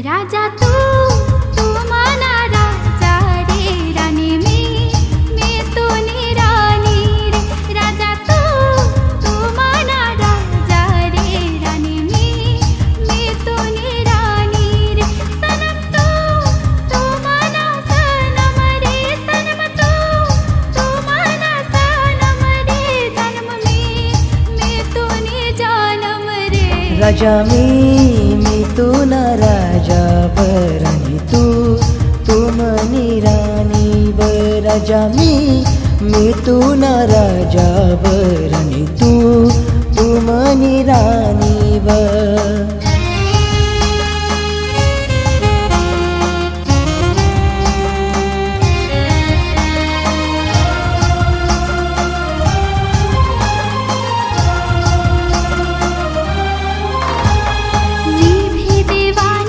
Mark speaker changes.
Speaker 1: राजा तू मना राजा रे राणी मी तू राणी रे राजा तू मना राजा रे राणी मी तू राणी रे सनम तू मना सनम रे सनम तू मना सनम रे जन्म मी तू जानम रे
Speaker 2: राजा मी तू ना राजा वर आणि तू मनी राणी वर राजा मी तू ना राजा वर आणि तू मनी राणी वर